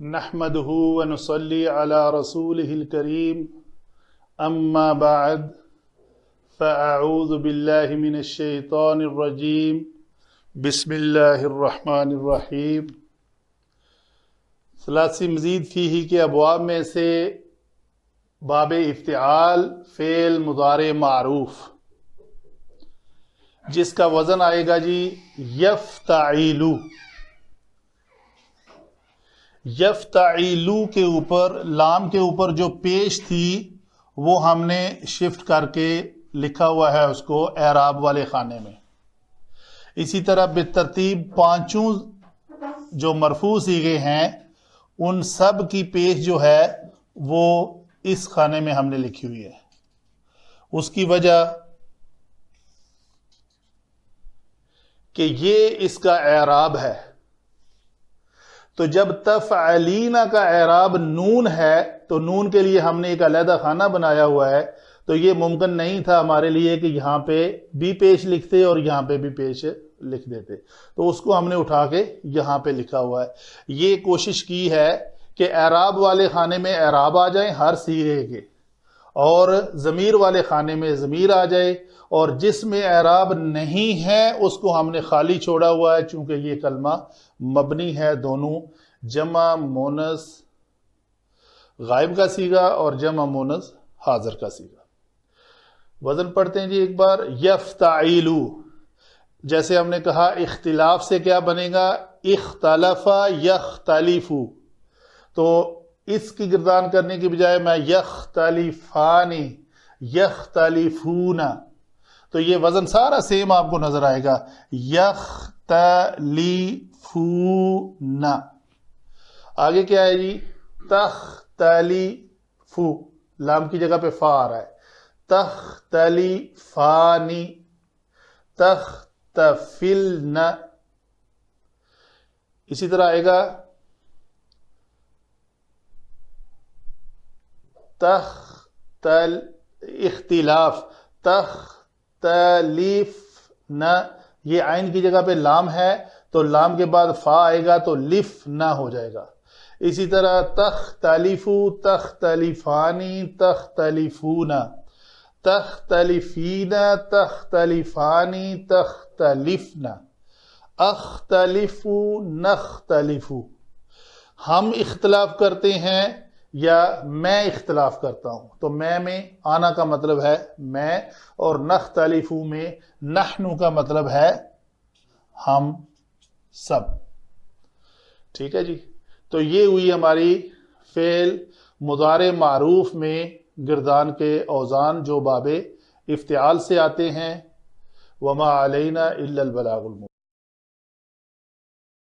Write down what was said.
نحمده ونصلي على رسوله الكريم اما بعد فاعوذ بالله من الشیطان الرجیم بسم اللہ الرحمن الرحیم۔ ثلاثی مزید فیہ کے ابواب میں سے باب افتعال فعل مضارع معروف جس کا وزن آئے گا جی یفتعیلو۔ یفتعیلو کے اوپر لام کے اوپر جو پیش تھی وہ ہم نے شفٹ کر کے لکھا ہوا ہے اس کو اعراب والے خانے میں۔ اسی طرح بالترتیب پانچوں جو مرفوع صیغے ہیں ان سب کی پیش جو ہے وہ اس خانے میں ہم نے لکھی ہوئی ہے۔ اس کی وجہ کہ یہ اس کا اعراب ہے، تو جب تفعلین کا اعراب نون ہے تو نون کے لیے ہم نے ایک علیحدہ خانہ بنایا ہوا ہے، تو یہ ممکن نہیں تھا ہمارے لیے کہ یہاں پہ بھی پیش لکھتے اور یہاں پہ بھی پیش لکھ دیتے، تو اس کو ہم نے اٹھا کے یہاں پہ لکھا ہوا ہے۔ یہ کوشش کی ہے کہ اعراب والے خانے میں اعراب آ جائیں ہر صیغے کے، اور ضمیر والے خانے میں ضمیر آ جائے، اور جس میں اعراب نہیں ہے اس کو ہم نے خالی چھوڑا ہوا ہے، چونکہ یہ کلمہ مبنی ہے دونوں جمع مونس غائب کا صیغہ اور جمع مونس حاضر کا صیغہ۔ وزن پڑھتے ہیں جی ایک بار، یفتعیلو۔ جیسے ہم نے کہا اختلاف سے کیا بنے گا، اختلف یختلفو، تو اس کی گردان کرنے کی بجائے میں یختلفانی یختلفون، تو یہ وزن سارا سیم آپ کو نظر آئے گا، یختلفون۔ آگے کیا ہے جی، تختلفو، لام کی جگہ پہ فا آ رہا ہے، تختلفانی تختفلن۔ اسی طرح آئے گا اختلاف، تختلفن، یہ عین کی جگہ پہ لام ہے تو لام کے بعد فا آئے گا تو لف نہ ہو جائے گا۔ اسی طرح تختلفو تختلفانی تختلفون، تختلفین تختلفانی تختلفن، اختلفو نختلفو، ہم اختلاف کرتے ہیں یا میں اختلاف کرتا ہوں، تو میں آنا کا مطلب ہے میں، اور نختلفو میں نحنو کا مطلب ہے ہم سب۔ ٹھیک ہے جی، تو یہ ہوئی ہماری فعل مضارع معروف میں گردان کے اوزان جو باب افتعال سے آتے ہیں۔ وما علینا الا البلاغ المبین۔